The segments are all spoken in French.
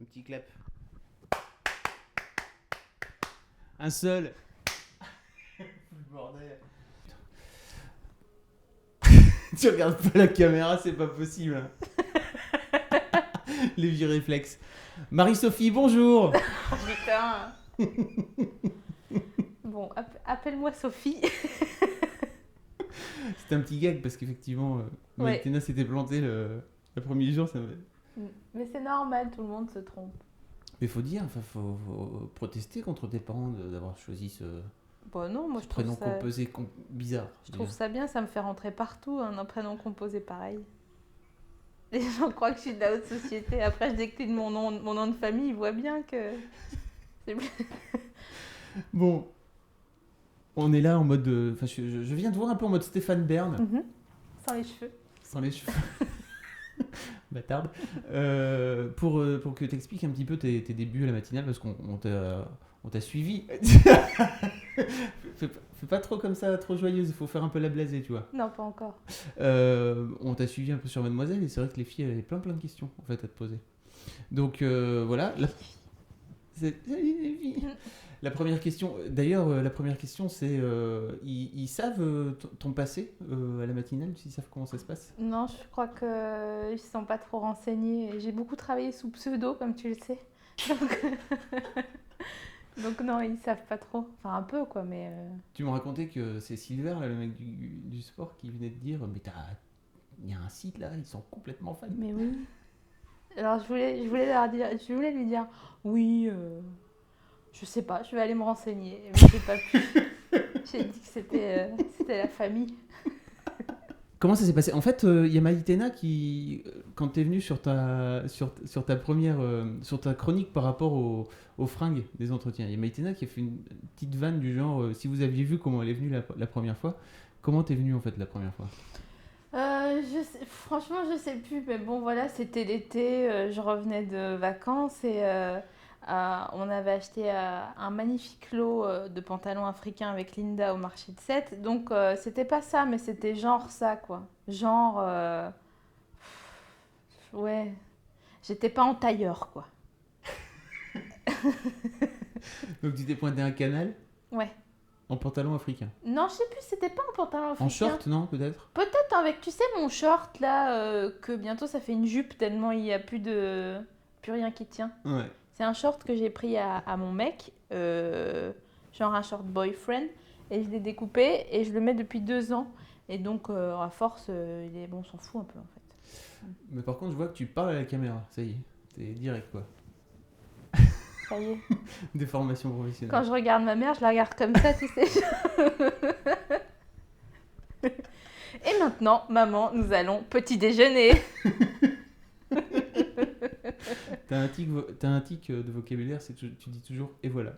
Un petit clap. Un seul. Bordel. Tu regardes pas la caméra, c'est pas possible. Les vieux réflexes. Marie-Sophie, bonjour. Putain. Bon, appelle-moi Sophie. C'était un petit gag parce qu'effectivement, Maïtena s'était plantée le premier jour. Ça me... Mais c'est normal, tout le monde se trompe. Mais faut dire, faut protester contre tes parents d'avoir choisi ce non, moi ce je trouve prénom ça composé bizarre. Je trouve ça bien, ça me fait rentrer partout, un prénom composé pareil. Les gens croient que je suis de la haute société. Après, je décline mon nom de famille, ils voient bien que... Bon, on est là en mode... je viens de voir un peu en mode Stéphane Bern. Mm-hmm. Sans les cheveux. Sans les cheveux. Bâtarde. Pour que tu expliques un petit peu tes débuts à la matinale, parce qu'on t'a suivi. Fais pas trop comme ça, trop joyeuse, il faut faire un peu la blasée, tu vois. Non, pas encore. On t'a suivi un peu sur Mademoiselle, et c'est vrai que les filles avaient plein de questions en fait à te poser. Donc voilà. Salut les filles. La première question, d'ailleurs, c'est ils savent ton passé à la matinale, ils savent comment ça se passe? Non, je crois qu'ils ne sont pas trop renseignés. J'ai beaucoup travaillé sous pseudo, comme tu le sais. Donc non, ils savent pas trop. Enfin, un peu, quoi, mais... Tu m'as raconté que c'est Silver, là, le mec du sport, qui venait de dire « Mais il y a un site, là, ils sont complètement fans. » Mais oui. Alors, je voulais lui dire « Oui, je sais pas, je vais aller me renseigner. » Mais j'ai pas pu. J'ai dit que c'était la famille. Comment ça s'est passé? En fait, il y a Maïtena qui, quand t'es venu sur ta première, sur ta chronique par rapport aux fringues des entretiens, il y a Maïtena qui a fait une petite vanne du genre, si vous aviez vu comment elle est venue la première fois, comment t'es venu en fait la première fois? Franchement, je sais plus, mais bon, voilà, c'était l'été, je revenais de vacances et on avait acheté un magnifique lot de pantalons africains avec Linda au marché de Sète. Donc, c'était pas ça, mais c'était genre ça, quoi. Genre, ouais, j'étais pas en tailleur, quoi. Donc tu t'es pointé à un canal? Ouais. En pantalon africain? Non, je sais plus, c'était pas un pantalon africain. En short, non, peut-être? Peut-être avec, tu sais, mon short là, que bientôt ça fait une jupe tellement il y a plus rien qui tient. Ouais. C'est un short que j'ai pris à mon mec, genre un short boyfriend, et je l'ai découpé et je le mets depuis 2 ans. Et donc, à force, on s'en fout un peu en fait. Mais par contre, je vois que tu parles à la caméra, ça y est, t'es direct quoi. Ça y est. Déformation professionnelle. Quand je regarde ma mère, je la regarde comme ça, tu sais. Et maintenant, maman, nous allons petit déjeuner. T'as un tic de vocabulaire, tu dis toujours « et voilà ».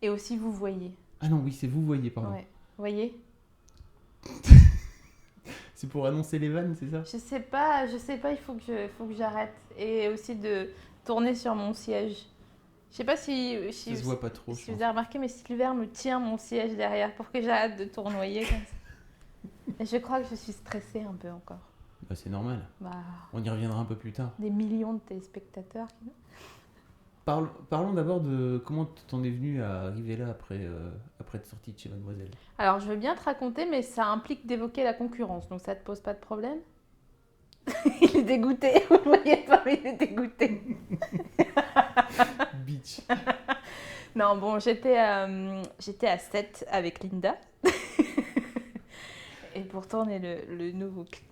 Et aussi, vous voyez. Ah non, oui, c'est vous voyez, pardon. Ouais, voyez. C'est pour annoncer les vannes, c'est ça? Je sais pas, il faut que j'arrête. Et aussi de tourner sur mon siège. Je sais pas si ça se voit pas trop, si vous avez remarqué, mais Silver me tient mon siège derrière pour que j'arrête de tournoyer comme ça. Et je crois que je suis stressée un peu encore. Bah, c'est normal. Bah, on y reviendra un peu plus tard. Des millions de téléspectateurs. Parlons d'abord de comment t'en es venu à arriver là après être sortie de chez Mademoiselle. Alors, je veux bien te raconter, mais ça implique d'évoquer la concurrence, donc ça te pose pas de problème? Il est dégoûté, vous ne voyez pas, mais il est dégoûté. Bitch. Non, bon, j'étais à 7 avec Linda. Et pour tourner le nouveau clip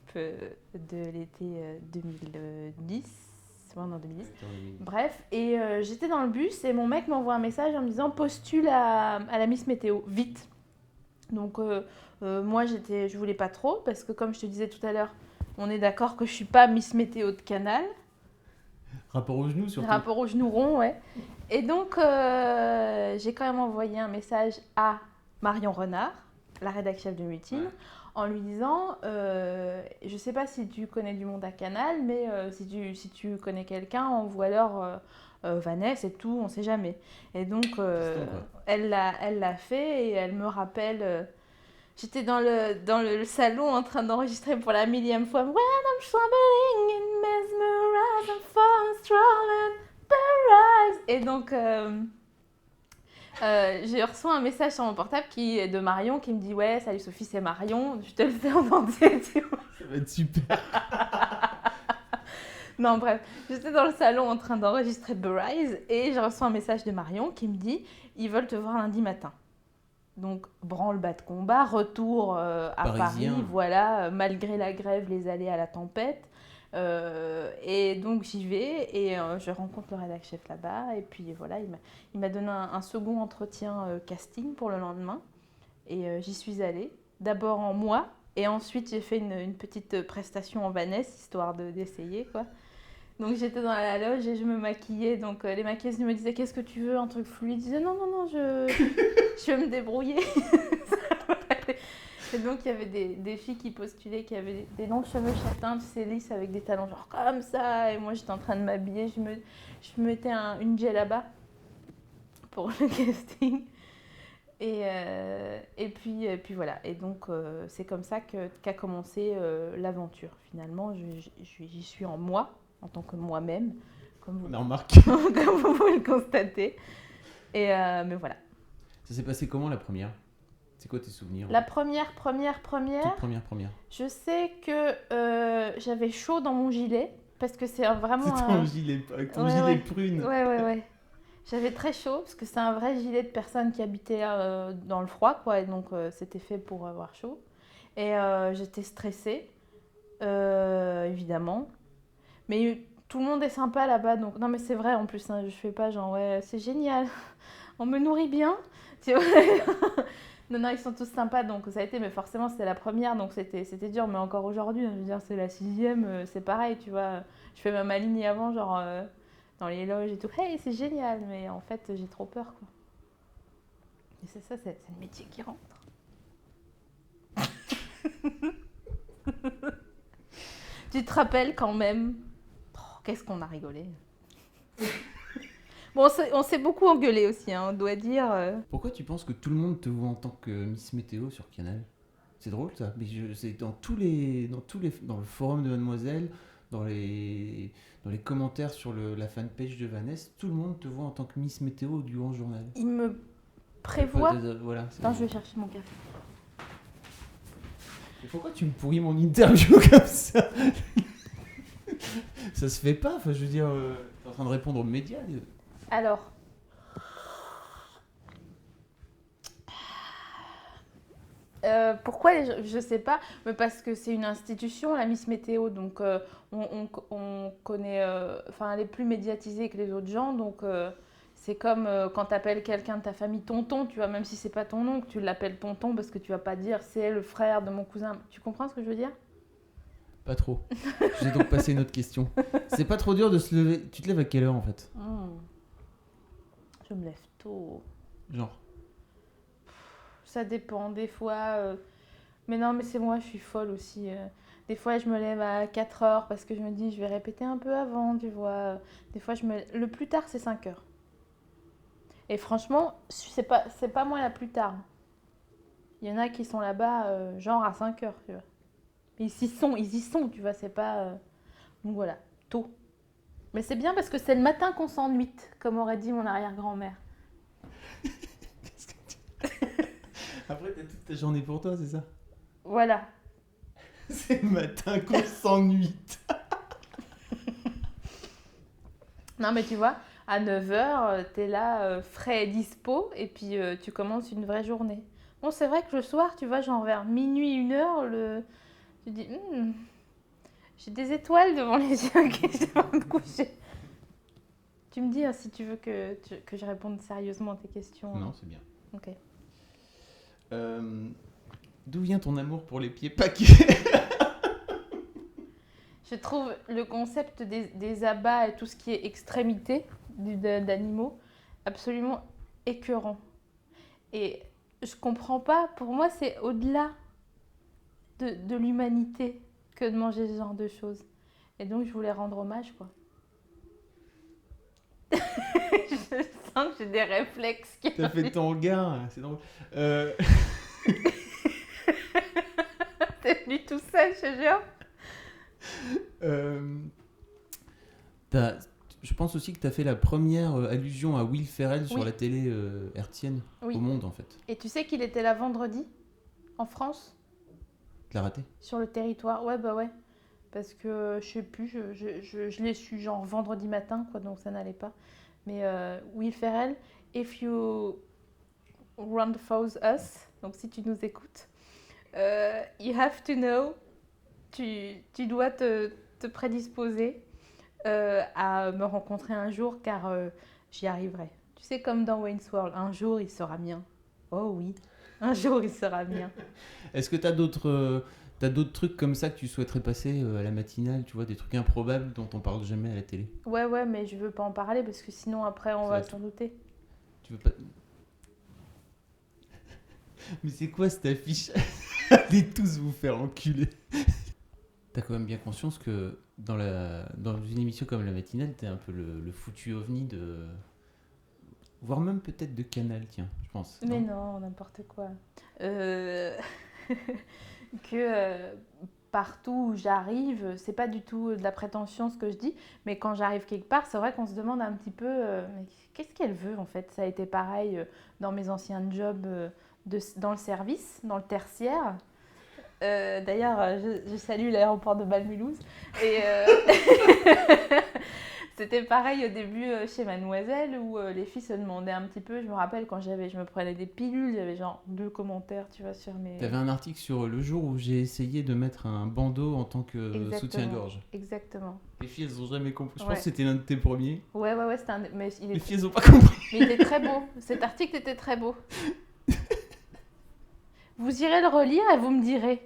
de l'été 2010. Ouais, non, 2010. Bref, et j'étais dans le bus et mon mec m'envoie un message en me disant postule à la Miss Météo, vite. Donc moi je voulais pas trop parce que comme je te disais tout à l'heure, on est d'accord que je suis pas Miss Météo de Canal. Rapport au genou surtout. Rapport au genou rond, ouais. Et donc j'ai quand même envoyé un message à Marion Renard, la rédactrice chef de Mutine, ouais, en lui disant je sais pas si tu connais du monde à Canal, mais si tu connais quelqu'un, envoie alors Vanessa et tout, on sait jamais. Et donc elle l'a fait et elle me rappelle. J'étais dans le salon en train d'enregistrer pour la 1000e fois. When I'm trembling and mesmerized and falling, strolling Et donc, j'ai reçu un message sur mon portable de Marion qui me dit « Ouais, salut Sophie, c'est Marion. » Je te le fais en entier, tu vois. Ça va être super. Non, bref, j'étais dans le salon en train d'enregistrer The Rise et j'ai reçu un message de Marion qui me dit « Ils veulent te voir lundi matin. » Donc, branle-bas de combat, retour à Parisien. Paris, voilà, malgré la grève, les allées à la tempête. Et donc, j'y vais et je rencontre le rédac chef là-bas. Et puis, voilà, il m'a donné un second entretien casting pour le lendemain. Et j'y suis allée, d'abord en moi, et ensuite, j'ai fait une petite prestation en Vanessa, histoire d'essayer, quoi. Donc j'étais dans la loge et je me maquillais. Donc les maquilleuses me disaient qu'est-ce que tu veux, un truc fluide. Je disais non, je vais me débrouiller. Et donc il y avait des filles qui postulaient, qui avaient des longs cheveux châtains, tu sais, lisses, avec des talons genre comme ça. Et moi j'étais en train de m'habiller, je me mettais une djellaba pour le casting. Et puis voilà. Et donc c'est comme ça qu'a commencé l'aventure. Finalement, j'y suis en moi. En tant que moi-même, comme vous, On a remarqué. comme vous pouvez le constater. Mais voilà. Ça s'est passé comment la première? C'est quoi tes souvenirs? La première. Toute première. Je sais que j'avais chaud dans mon gilet, parce que c'est vraiment C'est ton gilet, avec ton gilet prune. Ouais. J'avais très chaud, parce que c'est un vrai gilet de personne qui habitait dans le froid, quoi. Et donc, c'était fait pour avoir chaud. Et j'étais stressée, évidemment. Mais tout le monde est sympa là-bas, donc non mais c'est vrai en plus, hein, je fais pas genre ouais c'est génial, on me nourrit bien, tu vois. Non, ils sont tous sympas, donc ça a été, mais forcément c'était la première, donc c'était dur, mais encore aujourd'hui, je veux dire c'est la 6e, c'est pareil, tu vois. Je fais ma ligne avant, genre dans les loges et tout, hey c'est génial, mais en fait j'ai trop peur, quoi. Et c'est ça, c'est le métier qui rentre. Tu te rappelles quand même? Qu'est-ce qu'on a rigolé. Bon, on s'est beaucoup engueulé aussi, hein, on doit dire. Pourquoi tu penses que tout le monde te voit en tant que Miss Météo sur Canal? C'est drôle ça. Mais c'est dans le forum de Mademoiselle, dans les commentaires sur la fanpage de Vanessa, tout le monde te voit en tant que Miss Météo du Grand Journal. Il me prévoit. Voilà. Attends, je vais chercher mon café. Et pourquoi tu me pourris mon interview comme ça? Ça se fait pas, enfin je veux dire, t'es en train de répondre aux médias. Alors. Pourquoi je sais pas, mais parce que c'est une institution, la Miss Météo, donc on connaît, enfin elle est plus médiatisée que les autres gens, donc c'est comme quand t'appelles quelqu'un de ta famille tonton, tu vois, même si c'est pas ton oncle, tu l'appelles tonton parce que tu vas pas dire c'est le frère de mon cousin. Tu comprends ce que je veux dire? Pas trop. J'ai donc passé une autre question. C'est pas trop dur de se lever. Tu te lèves à quelle heure en fait? Je me lève tôt. Genre. Ça dépend, des fois. Mais non, mais c'est moi, je suis folle aussi. Des fois, je me lève à 4h parce que je me dis, je vais répéter un peu avant, tu vois. Des fois, le plus tard, c'est 5h. Et franchement, c'est pas moi la plus tard. Il y en a qui sont là-bas, genre à 5h, tu vois. Ils y sont, tu vois, c'est pas... Donc voilà, tôt. Mais c'est bien parce que c'est le matin qu'on s'ennuie, comme aurait dit mon arrière-grand-mère. Qu'est-ce que tu... Après, t'as toute ta journée pour toi, c'est ça? Voilà. C'est le matin qu'on s'ennuie. Non, mais tu vois, à 9h, t'es là, frais et dispo, et puis tu commences une vraie journée. Bon, c'est vrai que le soir, tu vois, genre vers minuit, 1h, tu dis, j'ai des étoiles devant les yeux qui je vais me coucher. Tu me dis hein, si tu veux que je réponde sérieusement à tes questions. Non, c'est bien. Ok. D'où vient ton amour pour les pieds paquets? Je trouve le concept des abats et tout ce qui est extrémité d'animaux absolument écœurant. Et je comprends pas, pour moi c'est au-delà de l'humanité que de manger ce genre de choses. Et donc je voulais rendre hommage, quoi. Je sens que j'ai des réflexes. T'as fait ton regard, c'est drôle. T'es venu tout seul, je te jure. je pense aussi que tu as fait la première allusion à Will Ferrell sur Oui. la télé hertzienne Oui. au monde, en fait. Et tu sais qu'il était là vendredi, en France, Tu l'as raté? sur le territoire. Ouais, bah ouais. Parce que je sais plus, je l'ai su genre vendredi matin, quoi, donc ça n'allait pas. Mais Will Ferrell, if you run follows us, donc si tu nous écoutes, you have to know, tu dois te prédisposer à me rencontrer un jour car j'y arriverai. Tu sais, comme dans Wayne's World, un jour il sera mien. Oh oui, un jour il sera mien. Est-ce que tu as d'autres trucs comme ça que tu souhaiterais passer à la matinale, tu vois, des trucs improbables dont on parle jamais à la télé? Ouais, mais je veux pas en parler parce que sinon après on Ça va va s'en douter. Tu veux pas... Mais c'est quoi cette affiche? Allez tous vous faire enculer. T'as quand même bien conscience que dans une émission comme la matinale, t'es un peu le foutu ovni de... Voire même peut-être de Canal, tiens, je pense. Mais non, n'importe quoi. Que partout où j'arrive, c'est pas du tout de la prétention ce que je dis, mais quand j'arrive quelque part, c'est vrai qu'on se demande un petit peu mais qu'est-ce qu'elle veut en fait. Ça a été pareil dans mes anciens jobs dans le service, dans le tertiaire. D'ailleurs, je salue l'aéroport de Bâle-Mulhouse. Et c'était pareil au début chez Mademoiselle où les filles se demandaient un petit peu. Je me rappelle quand je me prenais des pilules, j'avais genre 2 commentaires, tu vois, sur mes. T'avais un article sur le jour où j'ai essayé de mettre un bandeau en tant que Exactement. soutien-gorge. Exactement. Les filles, elles ont jamais compris. Je Ouais. pense que c'était l'un de tes premiers. Ouais, c'était un. Mais Les filles, elles ont pas compris. Mais il était très beau. Cet article était très beau. Vous irez le relire et vous me direz.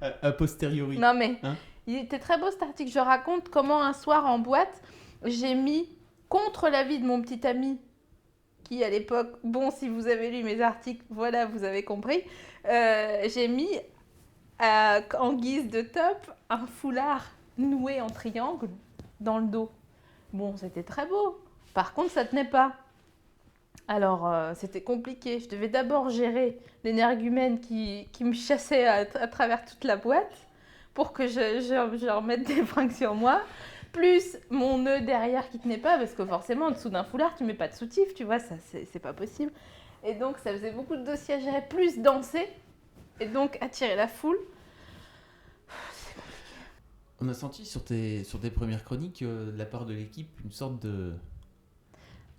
A posteriori. Non mais, Hein? Il était très beau cet article. Je raconte comment un soir en boîte, j'ai mis, contre l'avis de mon petit ami, qui à l'époque, bon si vous avez lu mes articles, voilà, vous avez compris, j'ai mis en guise de top un foulard noué en triangle dans le dos. Bon, c'était très beau. Par contre, ça tenait pas. Alors, c'était compliqué. Je devais d'abord gérer l'énergumène qui me chassait à travers toute la boîte pour que je remette des fringues sur moi, plus mon nœud derrière qui tenait pas, parce que forcément, en dessous d'un foulard, tu mets pas de soutif, tu vois, ça, c'est pas possible. Et donc, ça faisait beaucoup de dossiers à gérer, plus danser, et donc attirer la foule. On a senti sur tes premières chroniques, de la part de l'équipe, une sorte de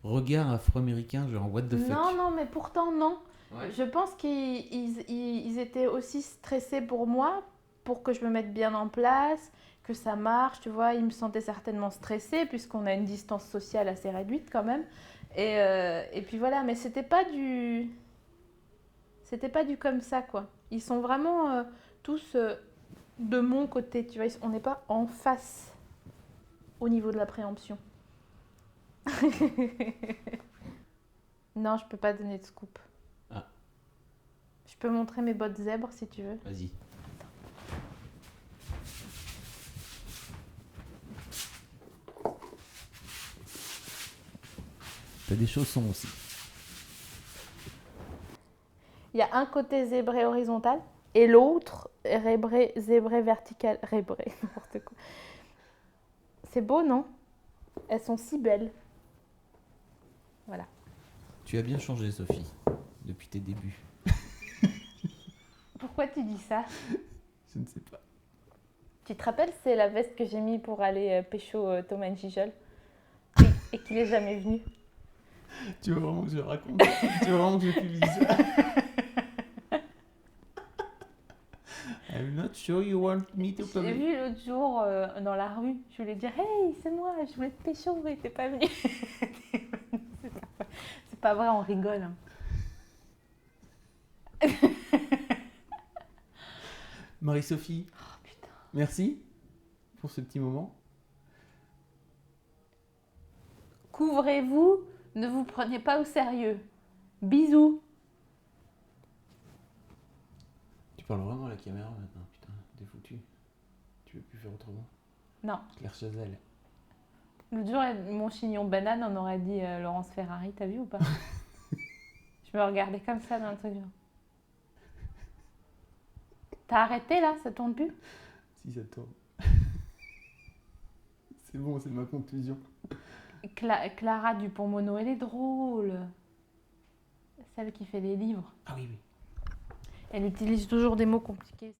regard afro-américain, genre what the fuck. Non, mais pourtant, non. Ouais. Je pense qu'ils étaient aussi stressés pour moi, pour que je me mette bien en place, que ça marche, tu vois. Ils me sentaient certainement stressée, puisqu'on a une distance sociale assez réduite quand même. Et puis voilà, mais c'était pas du comme ça, quoi. Ils sont vraiment tous de mon côté, tu vois. On n'est pas en face au niveau de la préemption. Non, je peux pas donner de scoop. Ah. Je peux montrer mes bottes zèbres si tu veux. Vas-y. T'as des chaussons aussi. Il y a un côté zébré horizontal et l'autre zébré vertical. Rébré, n'importe quoi. C'est beau, non? Elles sont si belles. Voilà. Tu as bien changé, Sophie, depuis tes débuts. Pourquoi tu dis ça? Je ne sais pas. Tu te rappelles, c'est la veste que j'ai mis pour aller pécho Thomas Gijol et qu'il est jamais venu. Tu veux vraiment que je raconte? Tu veux vraiment que je publie ça? I'm not sure you want me to J'ai publish. vu l'autre jour dans la rue, je voulais dire hey, c'est moi, je voulais te pécho, et t'es pas venu. C'est pas vrai, on rigole. Hein. Marie-Sophie, Oh putain. merci pour ce petit moment. Couvrez-vous, ne vous prenez pas au sérieux. Bisous. Tu parles vraiment à la caméra maintenant, putain, t'es foutu. Tu veux plus faire autrement? Non. Claire Chazelle. L'autre jour, mon chignon banane, on aurait dit Laurence Ferrari, t'as vu ou pas? Je me regardais comme ça dans le truc. T'as arrêté là? Ça tourne plus? Si ça tourne. C'est bon, c'est ma conclusion. Clara Dupont-Mono, elle est drôle. Celle qui fait des livres. Ah oui, oui. Elle utilise toujours des mots compliqués.